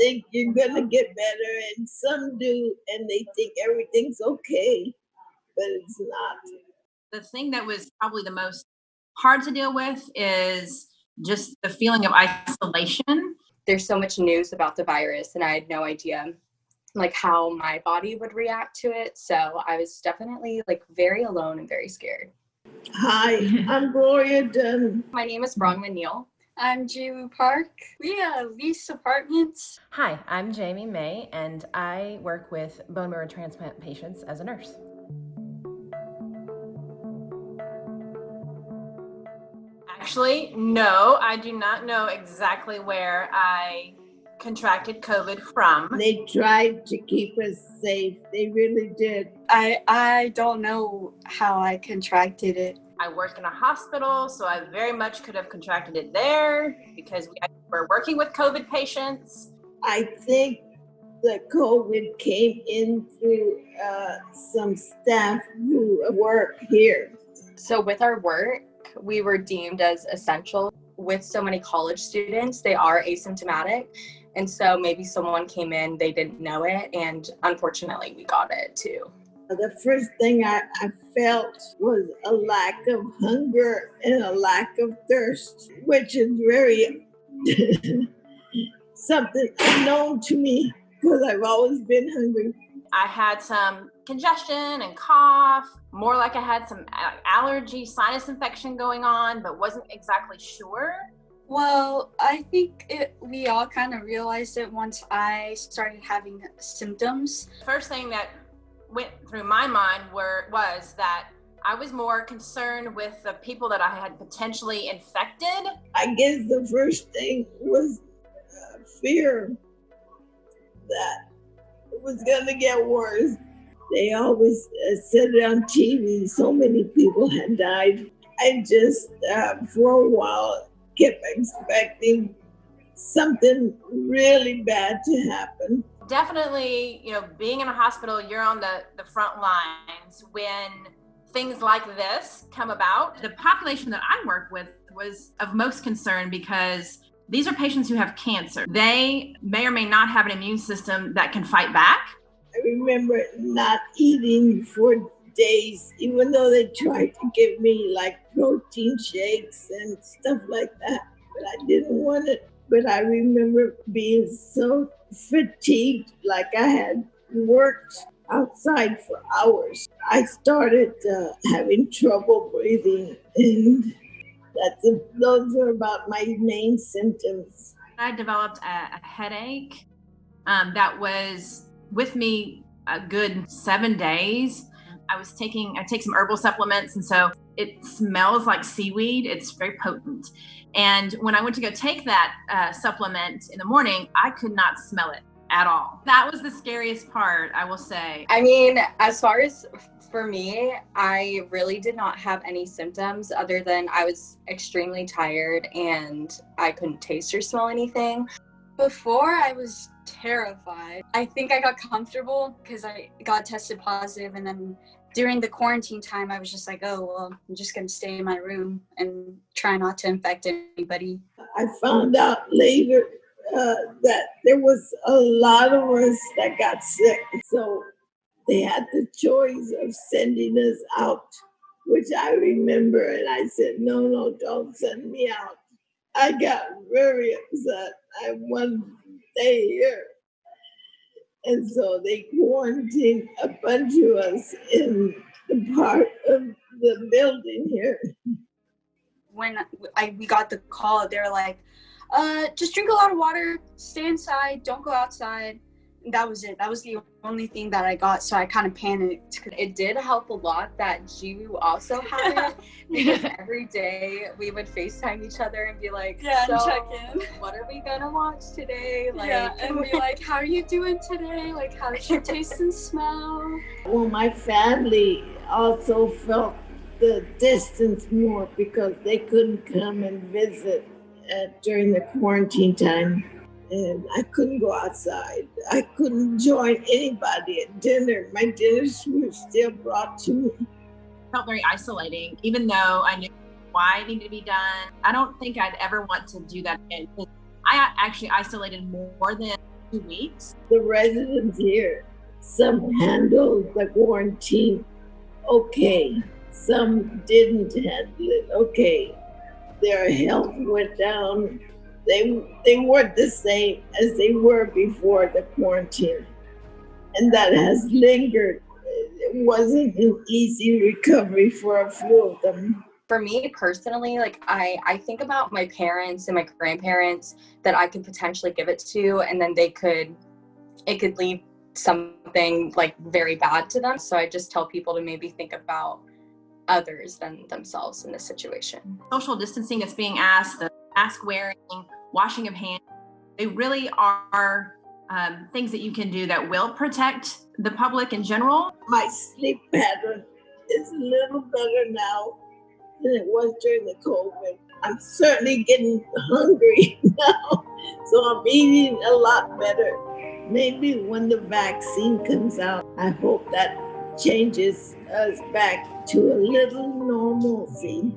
think you're gonna get better, and some do, and they think everything's okay, but it's not. The thing that was probably the most hard to deal with is just the feeling of isolation. There's so much news about the virus, and I had no idea like how my body would react to it. So I was definitely like very alone and very scared. Hi, I'm Gloria Dunn. My name is Bronwyn Neal. I'm Jiwoo Park. We lease apartments. Hi, I'm Jamie May, and I work with bone marrow transplant patients as a nurse. Actually, no, I do not know exactly where I contracted COVID from. They tried to keep us safe. They really did. I don't know how I contracted it. I work in a hospital, so I very much could have contracted it there because we're working with COVID patients. I think the COVID came in through some staff who work here. So with our work, we were deemed as essential. With so many college students, they are asymptomatic. And so maybe someone came in, they didn't know it, and unfortunately we got it too. The first thing I felt was a lack of hunger and a lack of thirst, which is very something unknown to me because I've always been hungry. I had some congestion and cough, more like I had some allergy, sinus infection going on, but wasn't exactly sure. Well, I think we all kind of realized it once I started having symptoms. First thing that went through my mind was that I was more concerned with the people that I had potentially infected. I guess the first thing was fear that it was going to get worse. They always said it on TV, so many people had died. I just, for a while, kept expecting something really bad to happen. Definitely, being in a hospital, you're on the front lines when things like this come about. The population that I work with was of most concern because these are patients who have cancer. They may or may not have an immune system that can fight back. I remember not eating for days, even though they tried to give me like protein shakes and stuff like that, but I didn't want it. But I remember being so fatigued, like I had worked outside for hours. I started having trouble breathing, and those are about my main symptoms. I developed a headache that was with me a good 7 days. I take some herbal supplements, and so it smells like seaweed. It's very potent. And when I went to go take that supplement in the morning, I could not smell it at all. That was the scariest part, I will say. I mean, as far as for me, I really did not have any symptoms other than I was extremely tired and I couldn't taste or smell anything. Before, I was terrified. I think I got comfortable because I got tested positive, and then during the quarantine time, I was just like, oh, well, I'm just going to stay in my room and try not to infect anybody. I found out later that there was a lot of us that got sick. So they had the choice of sending us out, which I remember. And I said, no, don't send me out. I got very upset. I wanted to stay here. And so they quarantined a bunch of us in the part of the building here. When we got the call, they were like, just drink a lot of water, stay inside, don't go outside. And that was it. That was the only thing that I got, so I kind of panicked. It did help a lot that Jiwoo also had it, because every day we would FaceTime each other and be like, so check in. What are we gonna watch today? And be like, how are you doing today? Like, how's your taste and smell? Well, my family also felt the distance more because they couldn't come and visit during the quarantine time. And I couldn't go outside. I couldn't join anybody at dinner. My dinners were still brought to me. It felt very isolating, even though I knew why it needed to be done. I don't think I'd ever want to do that again. I actually isolated more than 2 weeks. The residents here, some handled the quarantine okay, some didn't handle it okay. Their health went down. They weren't the same as they were before the quarantine, and that has lingered. It wasn't an easy recovery for a few of them. For me personally, like I think about my parents and my grandparents that I could potentially give it to, and then it could lead something like very bad to them. So I just tell people to maybe think about others than themselves in this situation. Social distancing is being asked, the mask wearing, washing of hands, they really are things that you can do that will protect the public in general. My sleep pattern is a little better now than it was during the COVID. I'm certainly getting hungry now, so I'm eating a lot better. Maybe when the vaccine comes out, I hope that changes us back to a little normalcy.